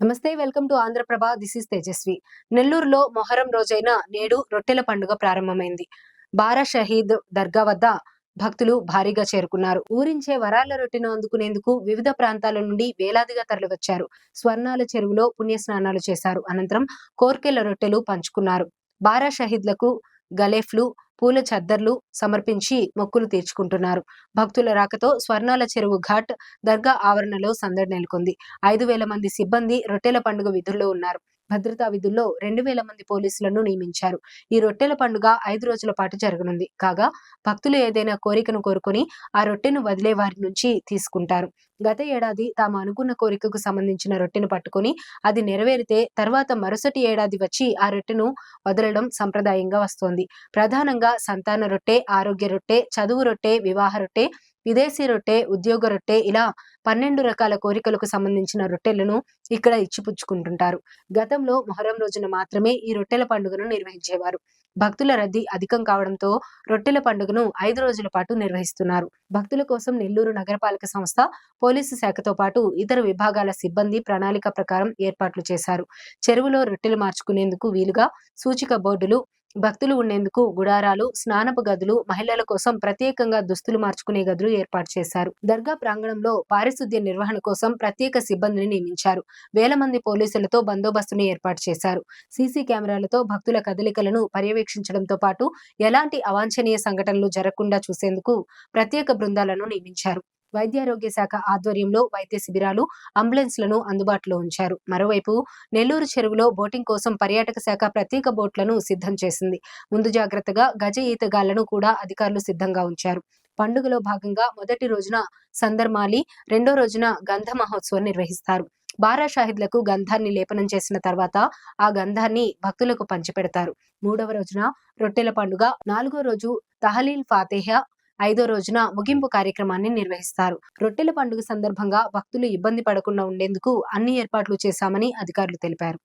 నమస్తే, welcome to Andhraprabha. This is Tejaswi. నెల్లూరులో మొహరం రోజైన నేడు రొట్టెల పండుగ ప్రారంభమైంది. బారా షహీద్ దర్గా వద్ద భక్తులు భారీగా చేరుకున్నారు. ఊరించే వరాల రొట్టెను అందుకునేందుకు వివిధ ప్రాంతాల నుండి వేలాదిగా తరలివచ్చారు. స్వర్ణాల చెరువులో పుణ్యస్నానాలు చేశారు. అనంతరం కోర్కెల రొట్టెలు పంచుకున్నారు. బారా షహీద్లకు గలేఫ్లు, పూల చద్దర్లు సమర్పించి మొక్కులు తీర్చుకుంటున్నారు. భక్తుల రాకతో స్వర్ణాల చెరువు ఘాట్ దర్గా ఆవరణలో సందడి నెలకొంది. 5,000 మంది సిబ్బంది రొట్టెల పండుగ విధుల్లో ఉన్నారు. భద్రతా విధుల్లో 2,000 మంది పోలీసులను నియమించారు. ఈ రొట్టెల పండుగ 5 రోజుల పాటు జరగనుంది. కాగా భక్తులు ఏదైనా కోరికను కోరుకొని ఆ రొట్టెను వదిలే వారి నుంచి తీసుకుంటారు. గత ఏడాది తాము అనుకున్న కోరికకు సంబంధించిన రొట్టెను పట్టుకొని అది నెరవేరితే తర్వాత మరుసటి ఏడాది వచ్చి ఆ రొట్టెను వదలడం సంప్రదాయంగా వస్తోంది. ప్రధానంగా సంతాన రొట్టె, ఆరోగ్య రొట్టె, చదువు రొట్టె, వివాహ రొట్టె, విదేశీ రొట్టె, ఉద్యోగ రొట్టె ఇలా 12 రకాల కోరికలకు సంబంధించిన రొట్టెలను ఇక్కడ ఇచ్చిపుచ్చుకుంటుంటారు. గతంలో మొహరం రోజున మాత్రమే ఈ రొట్టెల పండుగను నిర్వహించేవారు. భక్తుల రద్దీ అధికం కావడంతో రొట్టెల పండుగను 5 రోజుల పాటు నిర్వహిస్తున్నారు. భక్తుల కోసం నెల్లూరు నగరపాలక సంస్థ, పోలీసు శాఖతో పాటు ఇతర విభాగాల సిబ్బంది ప్రణాళిక ప్రకారం ఏర్పాట్లు చేశారు. చెరువులో రొట్టెలు మార్చుకునేందుకు వీలుగా సూచిక బోర్డులు, భక్తులు ఉండేందుకు గుడారాలు, స్నానపు గదులు, మహిళల కోసం ప్రత్యేకంగా దుస్తులు మార్చుకునే గదులు ఏర్పాటు చేశారు. దర్గా ప్రాంగణంలో పారిశుద్ధ్య నిర్వహణ కోసం ప్రత్యేక సిబ్బందిని నియమించారు. వేల మంది పోలీసులతో బందోబస్తును ఏర్పాటు చేశారు. సీసీ కెమెరాలతో భక్తుల కదలికలను పర్యవేక్షించడంతో పాటు ఎలాంటి అవాంఛనీయ సంఘటనలు జరగకుండా చూసేందుకు ప్రత్యేక బృందాలను నియమించారు. వైద్యారోగ్య శాఖ ఆధ్వర్యంలో వైద్య శిబిరాలు, అంబులెన్స్లను అందుబాటులో ఉంచారు. మరోవైపు నెల్లూరు చెరువులో బోటింగ్ కోసం పర్యాటక శాఖ ప్రత్యేక బోట్లను సిద్ధం చేసింది. ముందు జాగ్రత్తగా గజ ఈతగాళ్లను కూడా అధికారులు సిద్ధంగా ఉంచారు. పండుగలో భాగంగా మొదటి రోజున సందర్మాలి, రెండో రోజున గంధ మహోత్సవం నిర్వహిస్తారు. బారా షాహిద్లకు గంధాన్ని లేపనం చేసిన తర్వాత ఆ గంధాన్ని భక్తులకు పంచిపెడతారు. 3వ రోజున రొట్టెల పండుగ, 4గో రోజు తహలీల్ ఫాతేహా, 5దో రోజున ముగింపు కార్యక్రమాన్ని నిర్వహిస్తారు. రొట్టెల పండుగ సందర్భంగా భక్తులు ఇబ్బంది పడకుండా ఉండేందుకు అన్ని ఏర్పాట్లు చేశామని అధికారులు తెలిపారు.